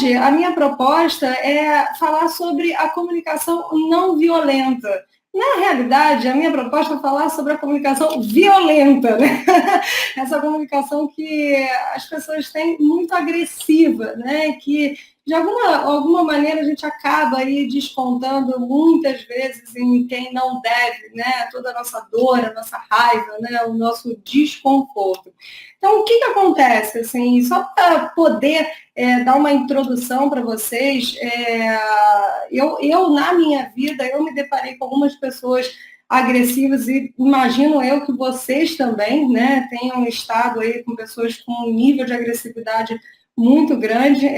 hoje, a minha proposta é falar sobre a comunicação não violenta. Na realidade, a minha proposta é falar sobre a comunicação violenta, né? Essa comunicação que as pessoas têm muito agressiva, né? Que, de alguma maneira, a gente acaba aí descontando muitas vezes em quem não deve, né? Toda a nossa dor, a nossa raiva, né? O nosso desconforto. Então, o que acontece? Assim, só para poder dar uma introdução para vocês, na minha vida, eu me deparei com algumas pessoas agressivas e imagino eu que vocês também, né, tenham estado aí com pessoas com um nível de agressividade muito grande.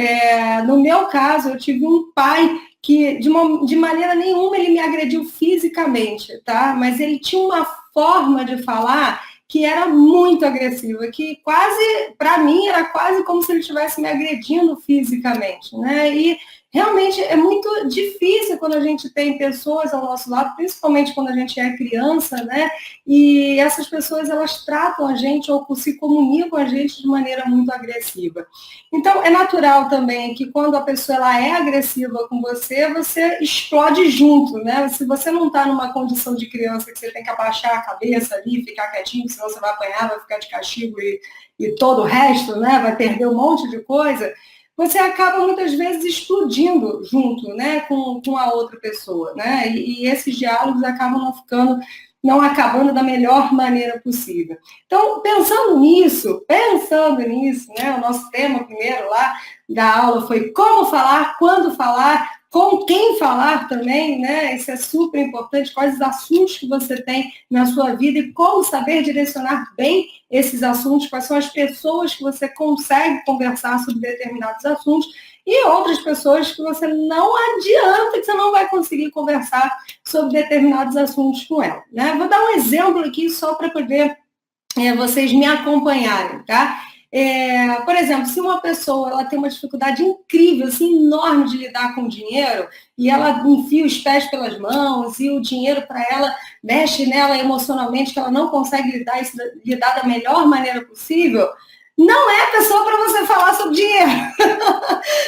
No meu caso, eu tive um pai que, de maneira nenhuma, ele me agrediu fisicamente, tá? Mas ele tinha uma forma de falar que era muito agressiva, que quase, para mim, era quase como se ele estivesse me agredindo fisicamente, né? E realmente é muito difícil quando a gente tem pessoas ao nosso lado, principalmente quando a gente é criança, né? E essas pessoas, elas tratam a gente ou se comunicam com a gente de maneira muito agressiva. Então, é natural também que quando a pessoa ela é agressiva com você, você explode junto, né? Se você não está numa condição de criança que você tem que abaixar a cabeça ali, ficar quietinho, senão você vai apanhar, vai ficar de castigo e todo o resto, né? Vai perder um monte de coisa. Você acaba muitas vezes explodindo junto, né, com a outra pessoa, né? E esses diálogos não acabando da melhor maneira possível. Então, pensando nisso, né, o nosso tema primeiro lá da aula foi como falar, quando falar, com quem falar também, né? Isso é super importante, quais os assuntos que você tem na sua vida e como saber direcionar bem esses assuntos, quais são as pessoas que você consegue conversar sobre determinados assuntos e outras pessoas que você não adianta, que você não vai conseguir conversar sobre determinados assuntos com ela, né? Vou dar um exemplo aqui só para poder vocês me acompanharem, tá? Por exemplo, se uma pessoa ela tem uma dificuldade incrível, assim, enorme de lidar com o dinheiro, e ela enfia os pés pelas mãos, e o dinheiro para ela mexe nela emocionalmente, que ela não consegue lidar da melhor maneira possível, não é a pessoa para você falar sobre dinheiro.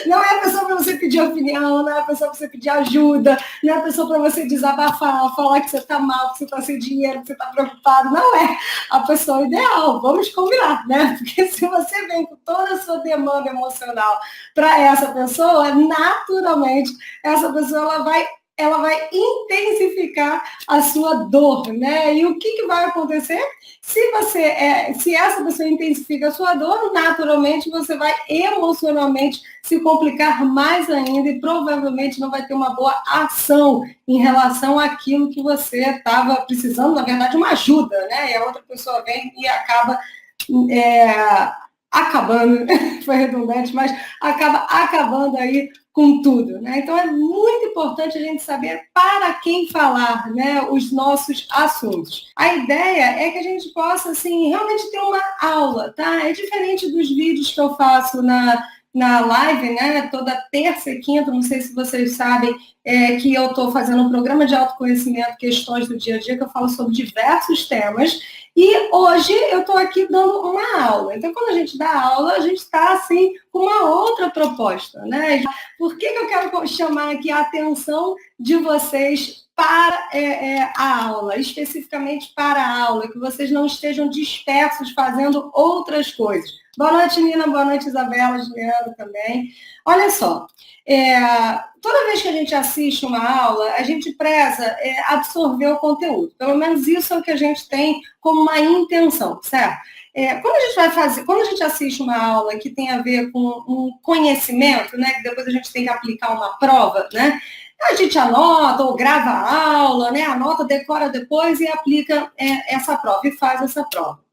Não é a pessoa para você pedir opinião, não é a pessoa para você pedir ajuda, não é a pessoa para você desabafar, falar que você está mal, que você está sem dinheiro, que você está preocupado. Não é a pessoa ideal. Vamos combinar, né? Porque se você vem com toda a sua demanda emocional para essa pessoa, naturalmente, essa pessoa ela vai intensificar a sua dor, né? E o que vai acontecer? Se essa pessoa intensifica a sua dor, naturalmente você vai emocionalmente se complicar mais ainda e provavelmente não vai ter uma boa ação em relação àquilo que você estava precisando, na verdade, uma ajuda, né? E a outra pessoa vem e acaba acabando, foi redundante, mas acaba acabando aí com tudo, né? Então é muito importante a gente saber para quem falar, né, os nossos assuntos. A ideia é que a gente possa, assim, realmente ter uma aula, tá? É diferente dos vídeos que eu faço na live, né, toda terça e quinta, não sei se vocês sabem, que eu estou fazendo um programa de autoconhecimento, questões do dia a dia, que eu falo sobre diversos temas, e hoje eu estou aqui dando uma aula. Então, quando a gente dá aula, a gente está, assim, com uma outra proposta, né? Por que eu quero chamar aqui a atenção de vocês para a aula, especificamente para a aula, que vocês não estejam dispersos fazendo outras coisas. Boa noite, Nina. Boa noite, Isabela, Juliana também. Olha só, toda vez que a gente assiste uma aula, a gente preza absorver o conteúdo. Pelo menos isso é o que a gente tem como uma intenção, certo? Quando a gente assiste uma aula que tem a ver com um conhecimento, né, que depois a gente tem que aplicar uma prova, né, a gente anota ou grava a aula, né, anota, decora depois e aplica essa prova e faz essa prova.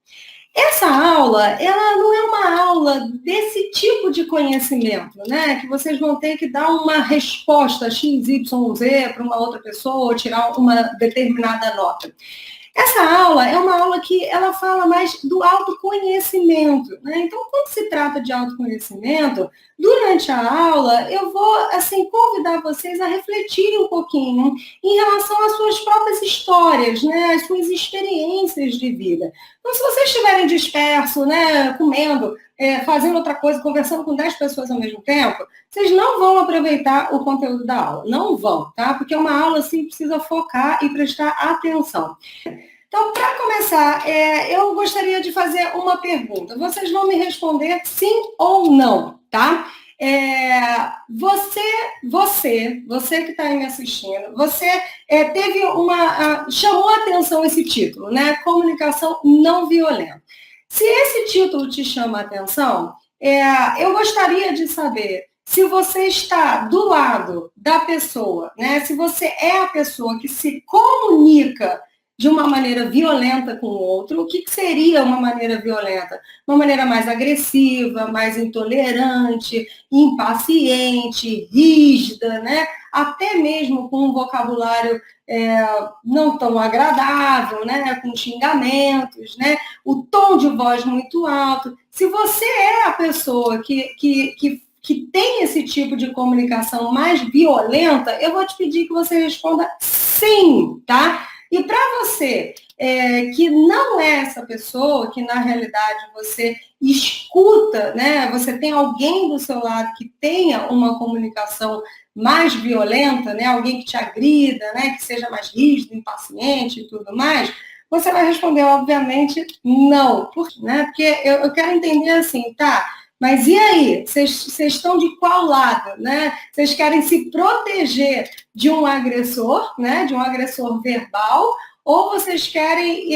Essa aula, ela não é uma aula desse tipo de conhecimento, né? Que vocês vão ter que dar uma resposta X, Y, Z para uma outra pessoa ou tirar uma determinada nota. Essa aula é uma aula que ela fala mais do autoconhecimento, né? Então, quando se trata de autoconhecimento, durante a aula, eu vou, assim, convidar vocês a refletirem um pouquinho em relação às suas próprias histórias, né? As suas experiências de vida. Então, se vocês estiverem dispersos, né, comendo fazendo outra coisa, conversando com 10 pessoas ao mesmo tempo, vocês não vão aproveitar o conteúdo da aula. Não vão, tá? Porque uma aula, assim, precisa focar e prestar atenção. Então, para começar, eu gostaria de fazer uma pergunta. Vocês vão me responder sim ou não, tá? Você que está aí me assistindo, você teve chamou a atenção esse título, né? Comunicação não violenta. Se esse título te chama a atenção, eu gostaria de saber se você está do lado da pessoa, né? Se você é a pessoa que se comunica de uma maneira violenta com o outro, o que seria uma maneira violenta? Uma maneira mais agressiva, mais intolerante, impaciente, rígida, né? Até mesmo com um vocabulário não tão agradável, né? Com xingamentos, né? O tom de voz muito alto. Se você é a pessoa que tem esse tipo de comunicação mais violenta, eu vou te pedir que você responda sim, tá? E para você que não é essa pessoa, que na realidade você escuta, né? Você tem alguém do seu lado que tenha uma comunicação mais violenta, né? Alguém que te agrida, né? Que seja mais rígido, impaciente e tudo mais, você vai responder, obviamente, não. Né? Porque eu quero entender assim, tá? Mas e aí? Vocês estão de qual lado, né? Vocês querem se proteger de um agressor, né? De um agressor verbal, ou vocês querem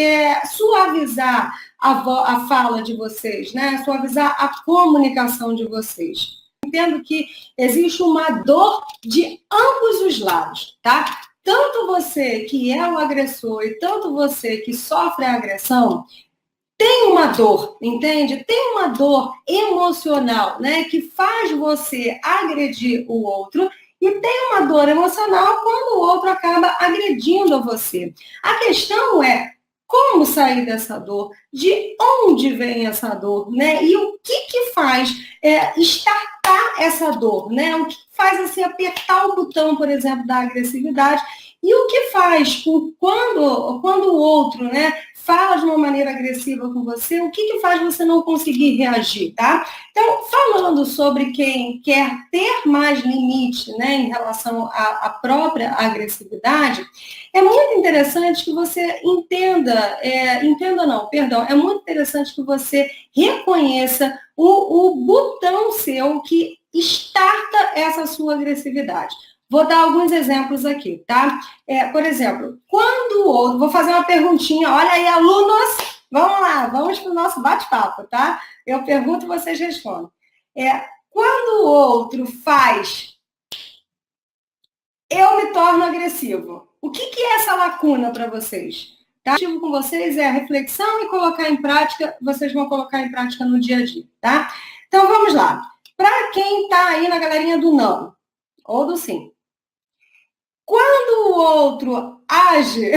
suavizar a fala de vocês, né? Suavizar a comunicação de vocês. Entendo que existe uma dor de ambos os lados, tá? Tanto você que é o agressor e tanto você que sofre a agressão, tem uma dor, entende? Tem uma dor emocional, né? Que faz você agredir o outro e tem uma dor emocional quando o outro acaba agredindo você. A questão é como sair dessa dor, de onde vem essa dor, né? E o que faz estartar essa dor, né? O que faz assim apertar o botão, por exemplo, da agressividade e o que faz quando o outro, né, fala de uma maneira agressiva com você, o que faz você não conseguir reagir, tá? Então, falando sobre quem quer ter mais limite, né, em relação à própria agressividade, é muito interessante que você é muito interessante que você reconheça o botão seu que starta essa sua agressividade. Vou dar alguns exemplos aqui, tá? Por exemplo, quando o outro... Vou fazer uma perguntinha. Olha aí, alunos! Vamos lá, vamos para o nosso bate-papo, tá? Eu pergunto e vocês respondem. Quando o outro faz... Eu me torno agressivo. O que é essa lacuna para vocês? Tá? O objetivo com vocês é a reflexão e colocar em prática. Vocês vão colocar em prática no dia a dia, tá? Então, vamos lá. Para quem está aí na galerinha do não ou do sim. Quando o outro age,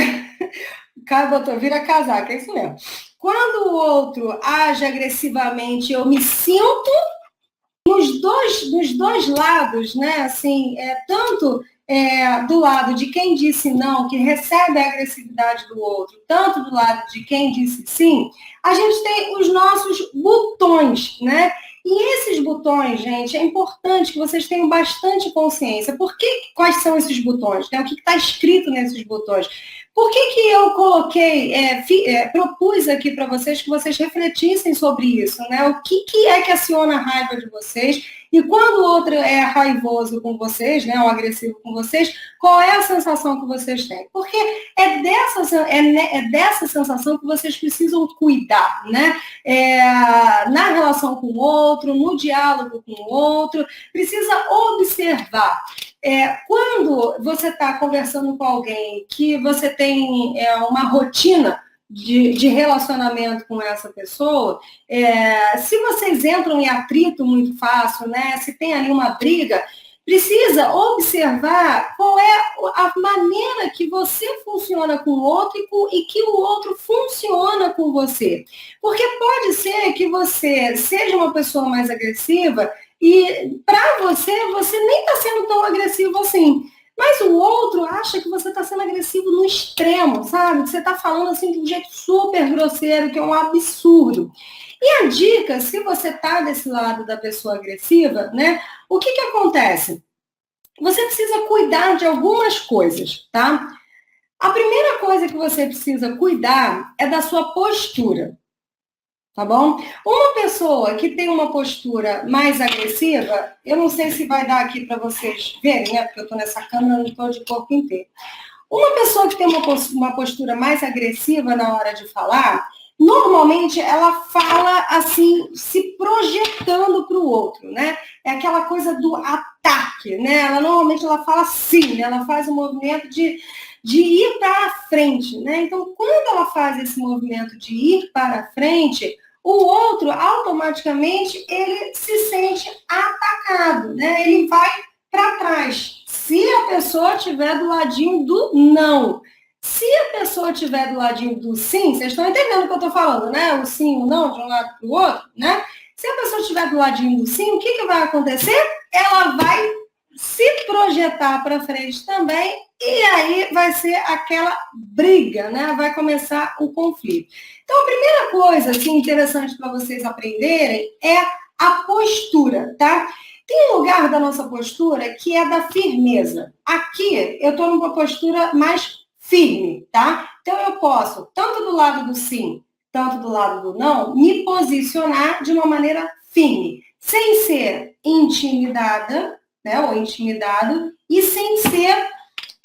o cara botou, vira casaca, é isso mesmo. Quando o outro age agressivamente, eu me sinto nos dois lados, né? Assim, tanto do lado de quem disse não, que recebe a agressividade do outro, tanto do lado de quem disse sim, a gente tem os nossos botões, né? E esses botões, gente, é importante que vocês tenham bastante consciência. Quais são esses botões? Né? O que está escrito nesses botões? Por que eu coloquei, propus aqui para vocês que vocês refletissem sobre isso, né? O que é que aciona a raiva de vocês? E quando o outro é raivoso com vocês, né, ou agressivo com vocês, qual é a sensação que vocês têm? Porque é dessa sensação que vocês precisam cuidar, né? Na relação com o outro, no diálogo com o outro, precisa observar. Quando você está conversando com alguém que você tem uma rotina de relacionamento com essa pessoa, se vocês entram em atrito muito fácil, né? Se tem ali uma briga, precisa observar qual é a maneira que você funciona com o outro e que o outro funciona com você. Porque pode ser que você seja uma pessoa mais agressiva e para você nem está sendo tão agressivo assim. Mas o outro acha que você está sendo agressivo no extremo, sabe? Que você está falando assim de um jeito super grosseiro, que é um absurdo. E a dica, se você está desse lado da pessoa agressiva, né? O que acontece? Você precisa cuidar de algumas coisas, tá? A primeira coisa que você precisa cuidar é da sua postura, tá bom? Uma pessoa que tem uma postura mais agressiva, eu não sei se vai dar aqui para vocês verem, né? Porque eu estou nessa câmera, não estou de corpo inteiro. Uma pessoa que tem uma postura mais agressiva na hora de falar, normalmente ela fala assim, se projetando para o outro, né? É aquela coisa do ataque, né? Normalmente ela fala assim, né? Ela faz um movimento de ir para a frente, né? Então, quando ela faz esse movimento de ir para a frente, o outro, automaticamente, ele se sente atacado, né? Ele vai para trás. Se a pessoa estiver do ladinho do não. Se a pessoa estiver do ladinho do sim, vocês estão entendendo o que eu estou falando, né? O sim e o não, de um lado para o outro, né? Se a pessoa estiver do ladinho do sim, o que vai acontecer? Ela vai se projetar para frente também e aí vai ser aquela briga, né? Vai começar o conflito. Então, a primeira coisa assim, interessante para vocês aprenderem é a postura, tá? Tem um lugar da nossa postura que é da firmeza. Aqui, eu estou numa postura mais firme, tá? Então, eu posso, tanto do lado do sim, tanto do lado do não, me posicionar de uma maneira firme, sem ser intimidada, né, ou intimidado, e sem ser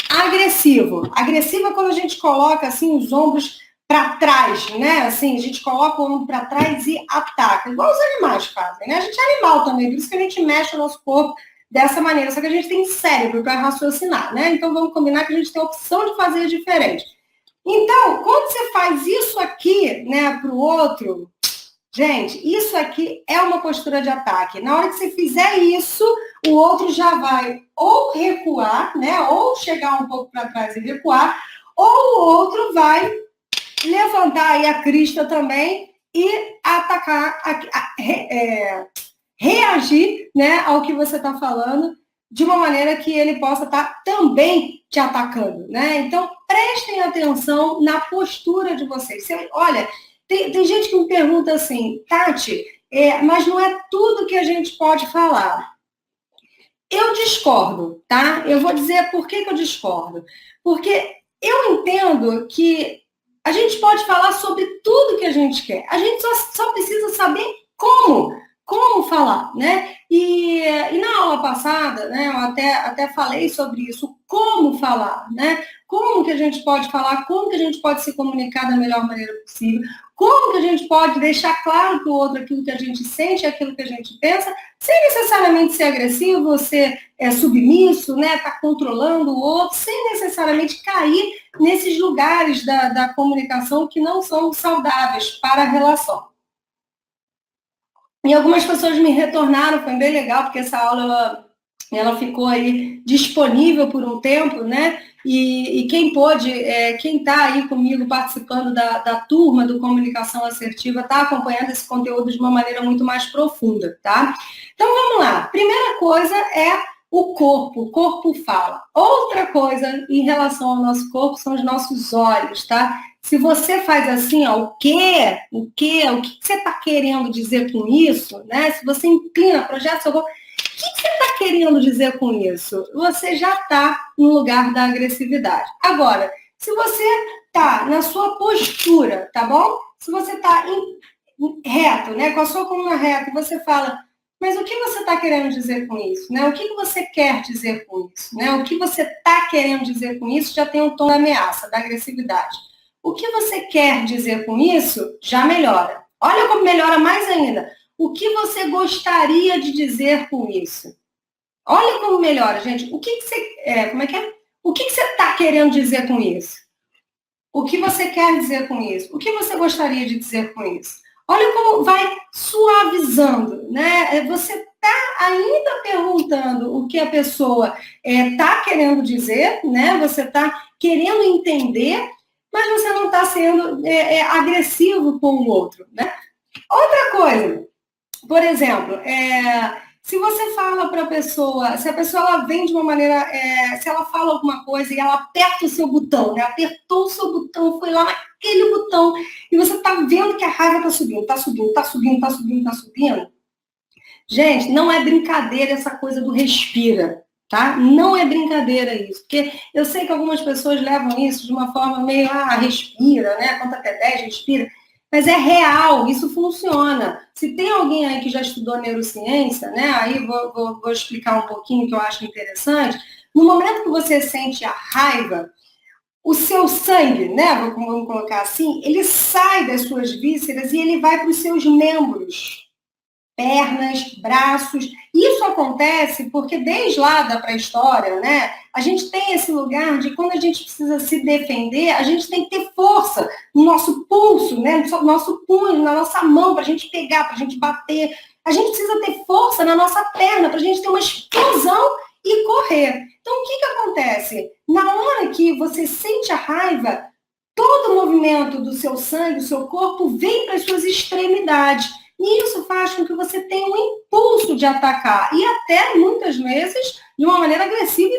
agressivo. Agressivo é quando a gente coloca, assim, os ombros para trás, né? Assim, a gente coloca o ombro para trás e ataca, igual os animais fazem, né? A gente é animal também, por isso que a gente mexe o nosso corpo dessa maneira, só que a gente tem cérebro para raciocinar, né? Então vamos combinar que a gente tem a opção de fazer diferente. Então, quando você faz isso aqui, né, para o outro, gente, isso aqui é uma postura de ataque. Na hora que você fizer isso, o outro já vai ou recuar, né, ou chegar um pouco para trás e recuar, ou o outro vai levantar aí a crista também e atacar, reagir, né, ao que você está falando, de uma maneira que ele possa estar também te atacando, né? Então, prestem atenção na postura de vocês. Olha, tem gente que me pergunta assim, Tati, mas não é tudo que a gente pode falar. Eu discordo, tá? Eu vou dizer por que eu discordo. Porque eu entendo que a gente pode falar sobre tudo que a gente quer. A gente só precisa saber como falar, né? E na aula passada, né, eu até falei sobre isso, como falar, né? Como que a gente pode falar, como que a gente pode se comunicar da melhor maneira possível, como que a gente pode deixar claro para o outro aquilo que a gente sente, aquilo que a gente pensa, sem necessariamente ser agressivo, ser submisso, né? Tá controlando o outro, sem necessariamente cair nesses lugares da comunicação que não são saudáveis para a relação. E algumas pessoas me retornaram, foi bem legal, porque essa aula ela ficou aí disponível por um tempo, né? E quem pôde, quem está aí comigo participando da turma do Comunicação Assertiva, está acompanhando esse conteúdo de uma maneira muito mais profunda, tá? Então vamos lá. Primeira coisa é o corpo fala. Outra coisa em relação ao nosso corpo são os nossos olhos, tá? Se você faz assim, ó, o que você está querendo dizer com isso, né? Se você inclina, projeta seu corpo, o que você está querendo dizer com isso? Você já está no lugar da agressividade. Agora, se você está na sua postura, tá bom? Se você está reto, né? Com a sua coluna reta, e você fala, mas o que você está querendo dizer com isso? Né? O que você quer dizer com isso? Né? O que você está querendo dizer com isso já tem um tom da ameaça, da agressividade. O que você quer dizer com isso já melhora. Olha como melhora mais ainda. O que você gostaria de dizer com isso? Olha como melhora, gente. O que você. Como é que é? O que você está querendo dizer com isso? O que você quer dizer com isso? O que você gostaria de dizer com isso? Olha como vai suavizando, né? Você está ainda perguntando o que a pessoa está querendo dizer, né? Você está querendo entender, mas você não está sendo agressivo com o outro, né? Outra coisa, por exemplo, Se você fala para a pessoa, se a pessoa ela vem de uma maneira, se ela fala alguma coisa e ela aperta o seu botão, né? Apertou o seu botão, foi lá naquele botão, e você está vendo que a raiva está subindo, está subindo, está subindo, está subindo, está subindo. Gente, não é brincadeira essa coisa do respira, tá? Não é brincadeira isso, porque eu sei que algumas pessoas levam isso de uma forma meio, respira, né? Conta até 10, respira. Mas é real, isso funciona. Se tem alguém aí que já estudou neurociência, né? Aí vou explicar um pouquinho que eu acho interessante. No momento que você sente a raiva, o seu sangue, né? Vamos colocar assim, ele sai das suas vísceras e ele vai para os seus membros. Pernas, braços. Isso acontece porque desde lá da pré-história, né, a gente tem esse lugar de quando a gente precisa se defender, a gente tem que ter força no nosso pulso, né, no nosso punho, na nossa mão, para a gente pegar, para a gente bater. A gente precisa ter força na nossa perna para a gente ter uma explosão e correr. Então, o que acontece? Na hora que você sente a raiva, todo o movimento do seu sangue, do seu corpo, vem para as suas extremidades. E isso faz com que você tenha um impulso de atacar. E até, muitas vezes, de uma maneira agressiva,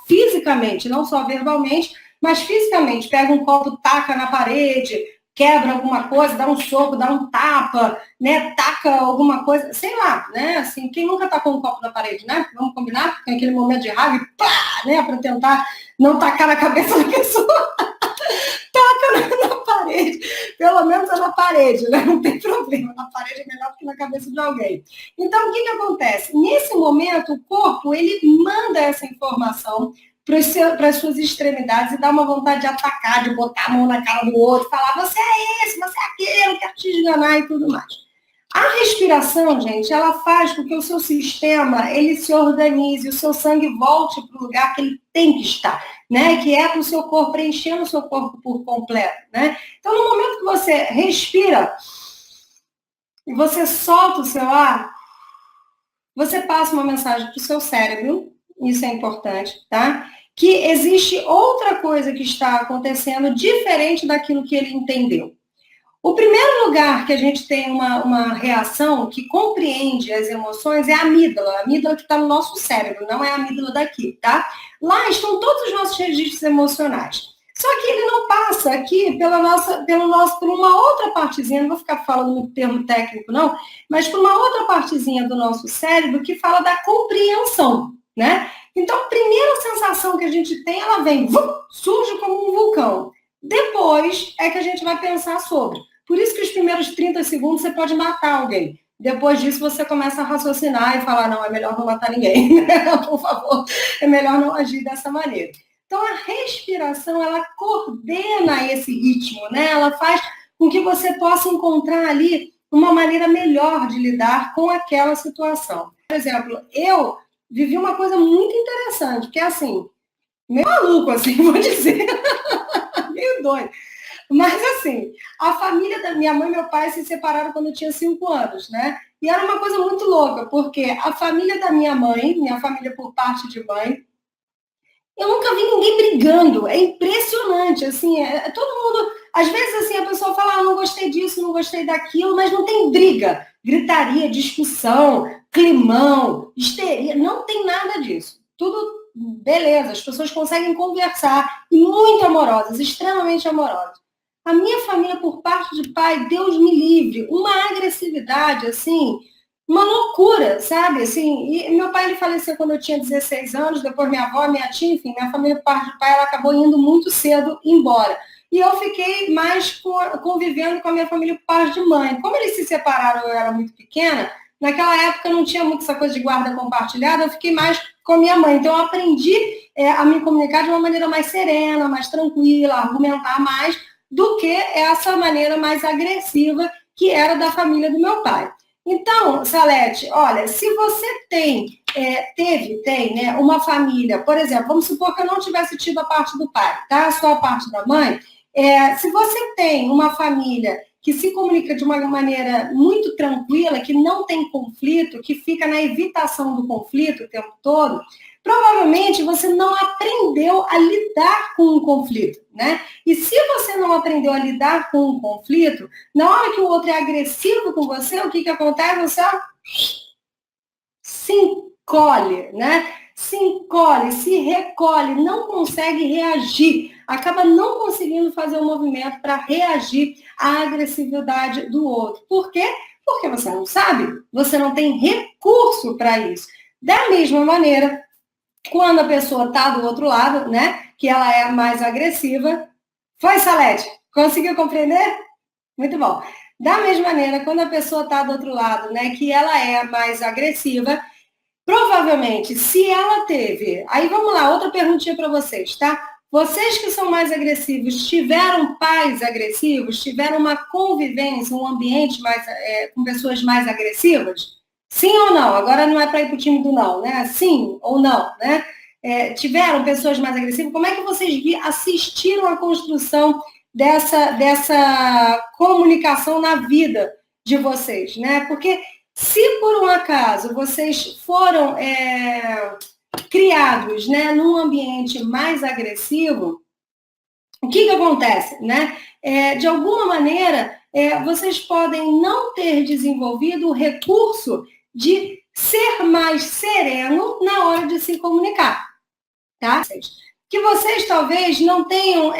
fisicamente, não só verbalmente, mas fisicamente. Pega um copo, taca na parede, quebra alguma coisa, dá um soco, dá um tapa, né? Taca alguma coisa, sei lá, né? Assim, quem nunca tacou um copo na parede, né? Vamos combinar? Tem aquele momento de raiva e pá, né? Para tentar não tacar na cabeça da pessoa. Taca na parede, pelo menos é na parede, né? Não tem problema, na parede é melhor do que na cabeça de alguém. Então, o que acontece? Nesse momento, o corpo, ele manda essa informação para as suas extremidades e dá uma vontade de atacar, de botar a mão na cara do outro, falar, você é esse, você é aquele, quero te enganar e tudo mais. A respiração, gente, ela faz com que o seu sistema, ele se organize, o seu sangue volte para o lugar que ele tem que estar, né? Que é para o seu corpo, preenchendo o seu corpo por completo, né? Então, no momento que você respira e você solta o seu ar, você passa uma mensagem para o seu cérebro, isso é importante, tá? Que existe outra coisa que está acontecendo diferente daquilo que ele entendeu. O primeiro lugar que a gente tem uma reação que compreende as emoções é a amígdala que está no nosso cérebro, não é a amígdala daqui, tá? Lá estão todos os nossos registros emocionais. Só que ele não passa aqui por uma outra partezinha, não vou ficar falando no termo técnico, não, mas por uma outra partezinha do nosso cérebro que fala da compreensão, né? Então, a primeira sensação que a gente tem, ela vem, surge como um vulcão. Depois é que a gente vai pensar sobre. Por isso que os primeiros 30 segundos você pode matar alguém. Depois disso, você começa a raciocinar e falar, não, é melhor não matar ninguém. Por favor, é melhor não agir dessa maneira. Então, a respiração, ela coordena esse ritmo, né? Ela faz com que você possa encontrar ali uma maneira melhor de lidar com aquela situação. Por exemplo, eu vivi uma coisa muito interessante, que é assim, meio maluco, assim, vou dizer, meio doido. Mas, assim, a família da minha mãe e meu pai se separaram quando eu tinha 5 anos, né? E era uma coisa muito louca, porque a família da minha mãe, minha família por parte de mãe, eu nunca vi ninguém brigando. É impressionante, assim, todo mundo... Às vezes, assim, a pessoa fala, não gostei disso, não gostei daquilo, mas não tem briga, gritaria, discussão, climão, histeria, não tem nada disso. Tudo beleza, as pessoas conseguem conversar, e muito amorosas, extremamente amorosas. A minha família, por parte de pai, Deus me livre, uma agressividade, assim, uma loucura, sabe? Assim, e meu pai, ele faleceu quando eu tinha 16 anos, depois minha avó, minha tia, enfim, minha família, por parte de pai, ela acabou indo muito cedo embora. E eu fiquei mais convivendo com a minha família por parte de mãe. Como eles se separaram, eu era muito pequena, naquela época não tinha muito essa coisa de guarda compartilhada, eu fiquei mais com a minha mãe. Então, eu aprendi a me comunicar de uma maneira mais serena, mais tranquila, argumentar mais, do que essa maneira mais agressiva que era da família do meu pai. Então, Salete, olha, se você tem né, uma família, por exemplo, vamos supor que eu não tivesse tido a parte do pai, tá? Só a parte da mãe. Se você tem uma família que se comunica de uma maneira muito tranquila, que não tem conflito, que fica na evitação do conflito o tempo todo, provavelmente você não aprendeu a lidar com um conflito, né? E se você não aprendeu a lidar com um conflito, na hora que o outro é agressivo com você, o que acontece? Você se encolhe, né? Se encolhe, se recolhe, não consegue reagir, acaba não conseguindo fazer um movimento para reagir à agressividade do outro. Por quê? Porque você não sabe, você não tem recurso para isso. Da mesma maneira, quando a pessoa está do outro lado, né, que ela é mais agressiva. Foi, Salete? Conseguiu compreender? Muito bom. Da mesma maneira, quando a pessoa está do outro lado, né, que ela é mais agressiva, provavelmente, se ela teve... Aí, vamos lá, outra perguntinha para vocês, tá? Vocês que são mais agressivos, tiveram pais agressivos? Tiveram uma convivência, um ambiente mais, com pessoas mais agressivas? Sim ou não? Agora não é para ir para o time do não, né? Sim ou não, né? Tiveram pessoas mais agressivas? Como é que vocês assistiram à construção dessa comunicação na vida de vocês, né? Porque se por um acaso vocês foram criados, né, num ambiente mais agressivo, o que acontece, né? De alguma maneira, vocês podem não ter desenvolvido o recurso de ser mais sereno na hora de se comunicar, tá? Que vocês talvez não tenham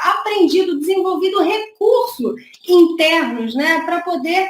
aprendido, desenvolvido recurso internos, né, para poder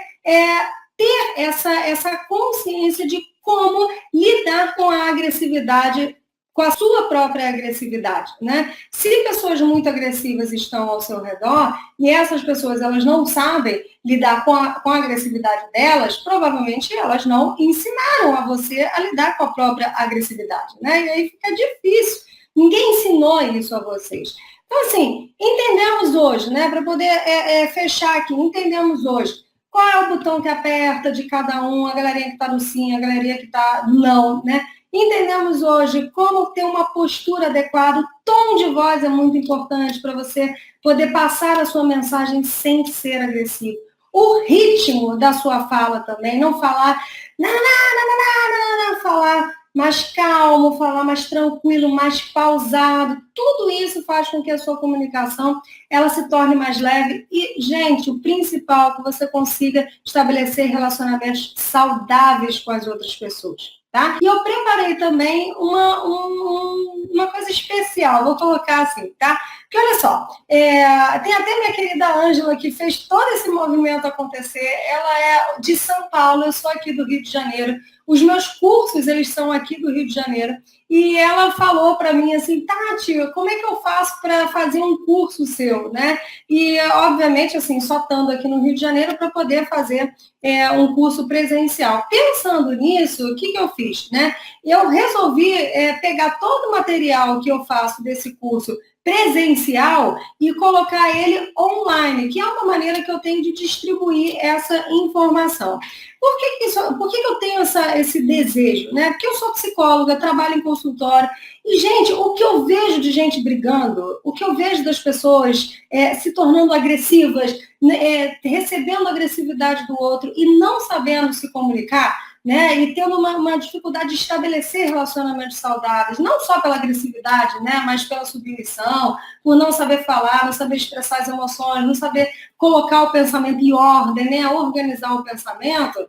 ter essa consciência de como lidar com a agressividade, com a sua própria agressividade, né? Se pessoas muito agressivas estão ao seu redor e essas pessoas elas não sabem lidar com a agressividade delas, provavelmente elas não ensinaram a você a lidar com a própria agressividade, né? E aí fica difícil. Ninguém ensinou isso a vocês. Então, assim, entendemos hoje, né? Para poder fechar aqui, entendemos hoje qual é o botão que aperta de cada um, a galerinha que está no sim, a galerinha que está no não, né? Entendemos hoje como ter uma postura adequada, o tom de voz é muito importante para você poder passar a sua mensagem sem ser agressivo. O ritmo da sua fala também, não falar, falar mais calmo, falar mais tranquilo, mais pausado. Tudo isso faz com que a sua comunicação ela se torne mais leve e, gente, o principal é que você consiga estabelecer relacionamentos saudáveis com as outras pessoas. Tá? E eu preparei também uma coisa especial, vou colocar assim, tá? Porque olha só, tem até minha querida Ângela que fez todo esse movimento acontecer, ela é de São Paulo, eu sou aqui do Rio de Janeiro, os meus cursos, eles são aqui do Rio de Janeiro, e ela falou para mim assim, Tati, como é que eu faço para fazer um curso seu, né? E, obviamente, assim, só estando aqui no Rio de Janeiro para poder fazer um curso presencial. Pensando nisso, o que eu fiz, né? Eu resolvi pegar todo o material que eu faço desse curso presencial e colocar ele online, que é uma maneira que eu tenho de distribuir essa informação. Por que eu tenho esse desejo? Né? Porque eu sou psicóloga, trabalho em consultório, e, gente, o que eu vejo de gente brigando, o que eu vejo das pessoas se tornando agressivas, recebendo a agressividade do outro e não sabendo se comunicar, né, e tendo uma dificuldade de estabelecer relacionamentos saudáveis, não só pela agressividade, né, mas pela submissão, por não saber falar, não saber expressar as emoções, não saber colocar o pensamento em ordem, né, organizar o pensamento,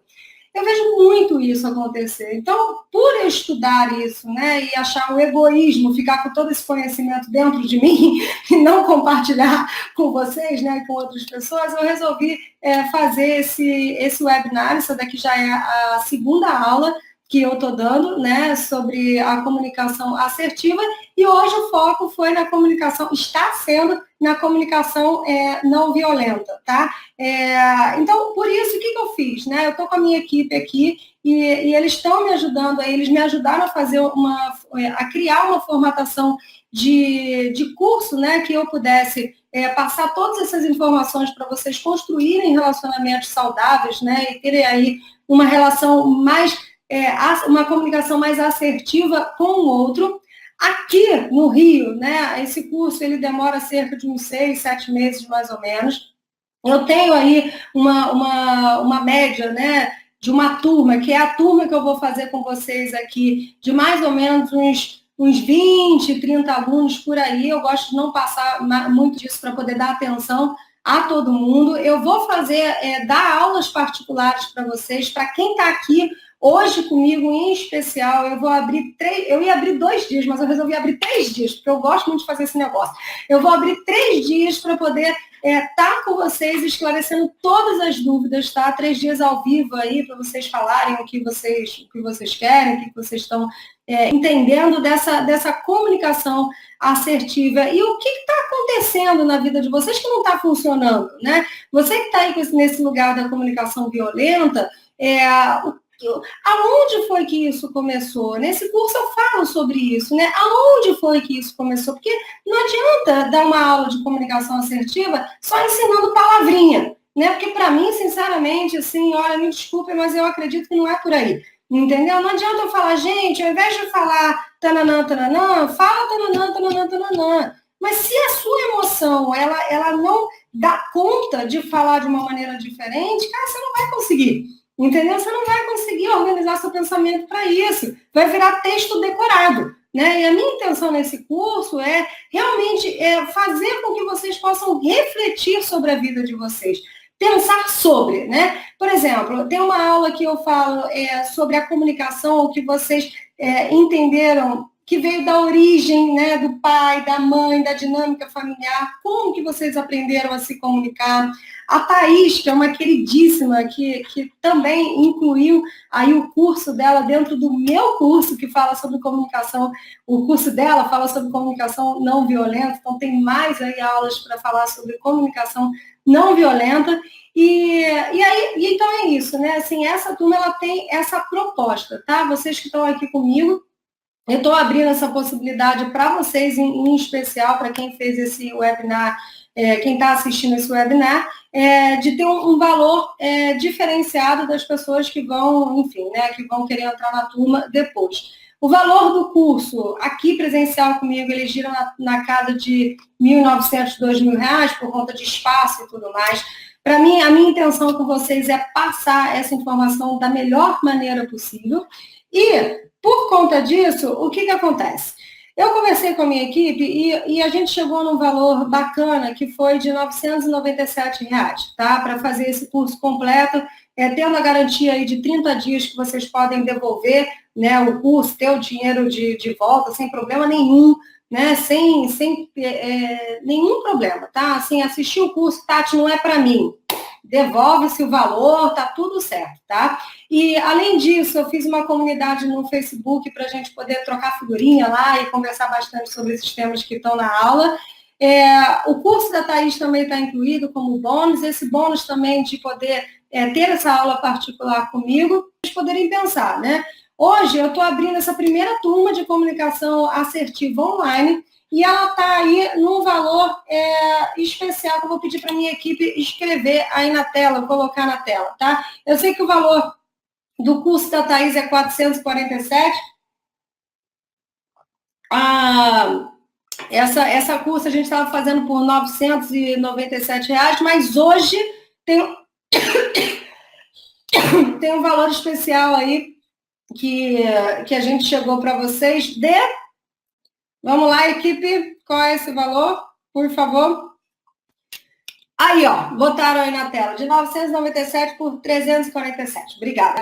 eu vejo muito isso acontecer. Então, por eu estudar isso, né, e achar um egoísmo, ficar com todo esse conhecimento dentro de mim e não compartilhar com vocês, né, com outras pessoas, eu resolvi fazer esse webinar. Essa daqui já é a segunda aula que eu estou dando, né, sobre a comunicação assertiva, e hoje o foco foi na comunicação, está sendo na comunicação não violenta, tá? Então, por isso, o que eu fiz, né? Eu estou com a minha equipe aqui e eles estão me ajudando, eles me ajudaram a fazer a criar uma formatação de curso, né, que eu pudesse passar todas essas informações para vocês construírem relacionamentos saudáveis, né, e terem aí uma relação mais uma comunicação mais assertiva com o outro. Aqui no Rio, né, esse curso ele demora cerca de uns 6, 7 meses, mais ou menos. Eu tenho aí uma média, né, de uma turma, que é a turma que eu vou fazer com vocês aqui, de mais ou menos uns 20, 30 alunos por aí. Eu gosto de não passar muito disso para poder dar atenção a todo mundo. Eu vou fazer, dar aulas particulares para vocês, para quem está aqui hoje comigo em especial. Eu ia abrir 2 dias, mas eu resolvi abrir 3 dias, porque eu gosto muito de fazer esse negócio. Eu vou abrir 3 dias para poder tá com vocês, esclarecendo todas as dúvidas, tá? 3 dias ao vivo aí, para vocês falarem o que vocês querem, o que vocês estão entendendo dessa comunicação assertiva. E o que está acontecendo na vida de vocês que não está funcionando, né? Você que está aí nesse lugar da comunicação violenta, aonde foi que isso começou? Nesse curso eu falo sobre isso, né? Aonde foi que isso começou? Porque não adianta dar uma aula de comunicação assertiva só ensinando palavrinha, né? Porque para mim, sinceramente, assim, olha, me desculpe, mas eu acredito que não é por aí. Entendeu? Não adianta eu falar, gente, ao invés de falar tananã, tananã, fala tananã, tananã, tananã. Mas se a sua emoção, ela não dá conta de falar de uma maneira diferente, cara, você não vai conseguir. Entendeu? Você não vai conseguir organizar seu pensamento para isso. Vai virar texto decorado. Né? E a minha intenção nesse curso é realmente fazer com que vocês possam refletir sobre a vida de vocês. Pensar sobre, né? Por exemplo, tem uma aula que eu falo sobre a comunicação, o que vocês entenderam que veio da origem, né, do pai, da mãe, da dinâmica familiar, como que vocês aprenderam a se comunicar. A Thaís, que é uma queridíssima, que também incluiu aí o curso dela dentro do meu curso, que fala sobre comunicação. O curso dela fala sobre comunicação não violenta, então tem mais aí aulas para falar sobre comunicação não violenta. Então é isso, né? Assim, essa turma ela tem essa proposta, tá? Vocês que estão aqui comigo, eu estou abrindo essa possibilidade para vocês, em especial para quem fez esse webinar, quem está assistindo esse webinar, de ter um valor diferenciado das pessoas que vão, enfim, né, que vão querer entrar na turma depois. O valor do curso aqui presencial comigo, ele gira na casa de R$ 1.900, R$ 2.000, por conta de espaço e tudo mais. Para mim, a minha intenção com vocês é passar essa informação da melhor maneira possível. E, por conta disso, o que acontece? Eu conversei com a minha equipe e a gente chegou num valor bacana, que foi de R$ 997, tá? Para fazer esse curso completo, tendo a garantia aí de 30 dias que vocês podem devolver, né, o curso, ter o dinheiro de volta, sem problema nenhum, né? Sem nenhum problema, tá? Assim, assistir o curso, Tati, não é para mim. Devolve-se o valor, tá tudo certo, tá? E, além disso, eu fiz uma comunidade no Facebook para a gente poder trocar figurinha lá e conversar bastante sobre esses temas que estão na aula. O curso da Thaís também está incluído como bônus, esse bônus também de poder ter essa aula particular comigo, vocês poderem pensar, né? Hoje eu estou abrindo essa primeira turma de comunicação assertiva online, e ela está aí num valor especial que eu vou pedir para a minha equipe escrever aí na tela, colocar na tela, tá? Eu sei que o valor do curso da Thaís é 447. Essa curso a gente estava fazendo por R$ 997, mas hoje tem um valor especial aí que a gente chegou para vocês de... Vamos lá, equipe, qual é esse valor? Por favor. Aí, ó, botaram aí na tela, de 997 por 347. Obrigada.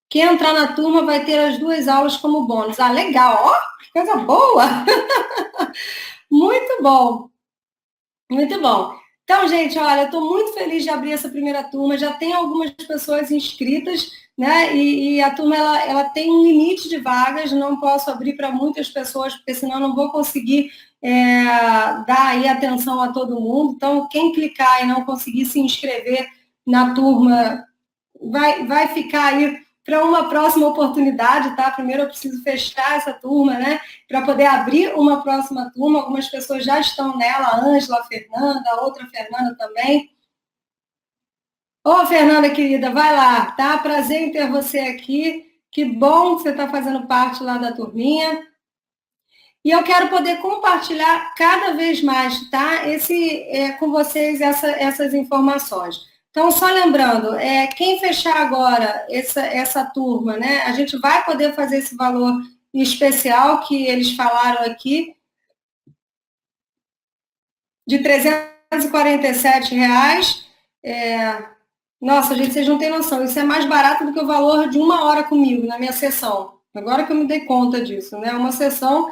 Quem entrar na turma vai ter as 2 aulas como bônus. Ah, legal, ó, que coisa boa! Muito bom, muito bom. Então, gente, olha, eu estou muito feliz de abrir essa primeira turma, já tem algumas pessoas inscritas, né, e a turma, ela tem um limite de vagas, não posso abrir para muitas pessoas, porque senão não vou conseguir dar aí atenção a todo mundo. Então, quem clicar e não conseguir se inscrever na turma, vai ficar aí para uma próxima oportunidade, tá? Primeiro eu preciso fechar essa turma, né? Para poder abrir uma próxima turma. Algumas pessoas já estão nela, a Ângela, a Fernanda, a outra Fernanda também. Ô, Fernanda, querida, vai lá, tá? Prazer em ter você aqui. Que bom que você está fazendo parte lá da turminha. E eu quero poder compartilhar cada vez mais, tá? Com vocês essas informações. Então, só lembrando, quem fechar agora essa turma, né? A gente vai poder fazer esse valor especial que eles falaram aqui, de R$ 347. Nossa, gente, vocês não têm noção. Isso é mais barato do que o valor de 1 hora comigo na minha sessão. Agora que eu me dei conta disso, né? Uma sessão,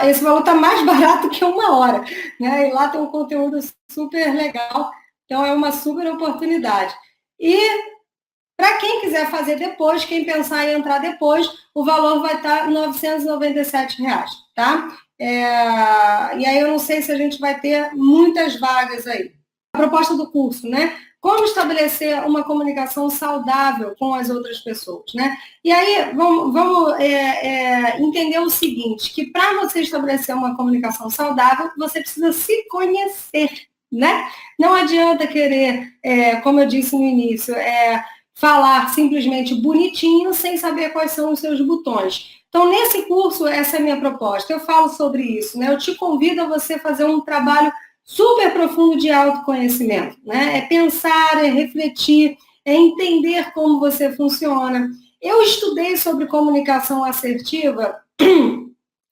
esse valor está mais barato que 1 hora, né? E lá tem um conteúdo super legal. Então, é uma super oportunidade. E para quem quiser fazer depois, quem pensar em entrar depois, o valor vai estar R$ 997, tá? E aí eu não sei se a gente vai ter muitas vagas aí. A proposta do curso, né? Como estabelecer uma comunicação saudável com as outras pessoas, né? E aí vamos entender o seguinte, que para você estabelecer uma comunicação saudável, você precisa se conhecer, né? Não adianta querer, como eu disse no início, falar simplesmente bonitinho sem saber quais são os seus botões. Então, nesse curso, essa é a minha proposta. Eu falo sobre isso, né? Eu te convido a você fazer um trabalho super profundo de autoconhecimento, né? É pensar, é refletir, é entender como você funciona. Eu estudei sobre comunicação assertiva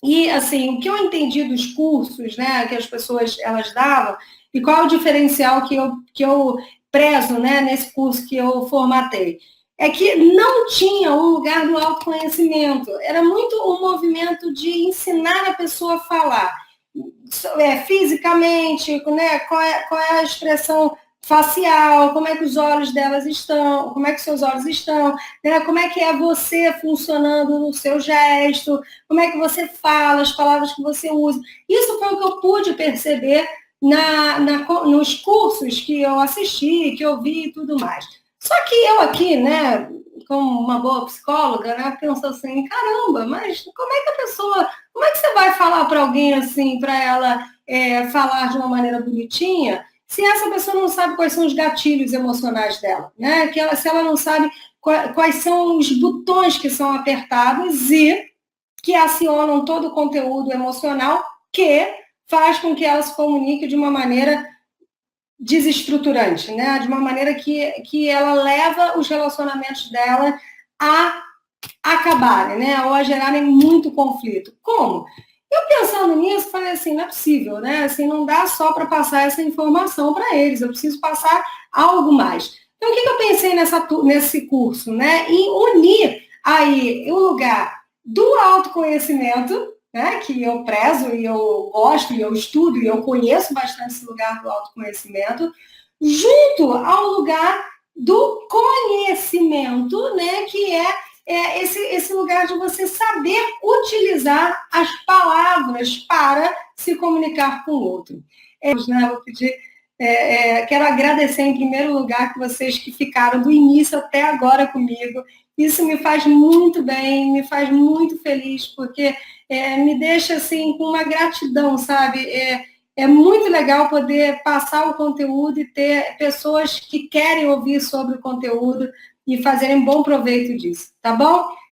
e, assim, o que eu entendi dos cursos, né, que as pessoas elas davam, e qual é o diferencial que eu prezo, né, nesse curso que eu formatei, é que não tinha um lugar do autoconhecimento. Era muito um movimento de ensinar a pessoa a falar. Fisicamente, né, qual é a expressão facial, como é que os olhos delas estão, como é que seus olhos estão, né, como é que é você funcionando no seu gesto, como é que você fala, as palavras que você usa. Isso foi o que eu pude perceber nos cursos que eu assisti, que eu vi e tudo mais. Só que eu aqui, né, como uma boa psicóloga, né, penso assim, caramba, mas como é que a pessoa, como é que você vai falar para alguém assim, para ela falar de uma maneira bonitinha, se essa pessoa não sabe quais são os gatilhos emocionais dela, né? Se ela não sabe quais são os botões que são apertados e que acionam todo o conteúdo emocional que faz com que ela se comunique de uma maneira desestruturante, né? De uma maneira que ela leva os relacionamentos dela a acabarem, né? Ou a gerarem muito conflito. Como? Eu pensando nisso, falei assim, não é possível, né? Assim, não dá só para passar essa informação para eles, eu preciso passar algo mais. Então, o que eu pensei nesse curso, né? Em unir aí o lugar do autoconhecimento, né? Que eu prezo e eu gosto e eu estudo e eu conheço bastante esse lugar do autoconhecimento, junto ao lugar do conhecimento, né? Que esse lugar de você saber utilizar as palavras para se comunicar com o outro. Vou pedir, quero agradecer em primeiro lugar que vocês que ficaram do início até agora comigo. Isso me faz muito bem, me faz muito feliz, porque me deixa assim com uma gratidão, sabe? É muito legal poder passar o conteúdo e ter pessoas que querem ouvir sobre o conteúdo e fazerem bom proveito disso, tá bom?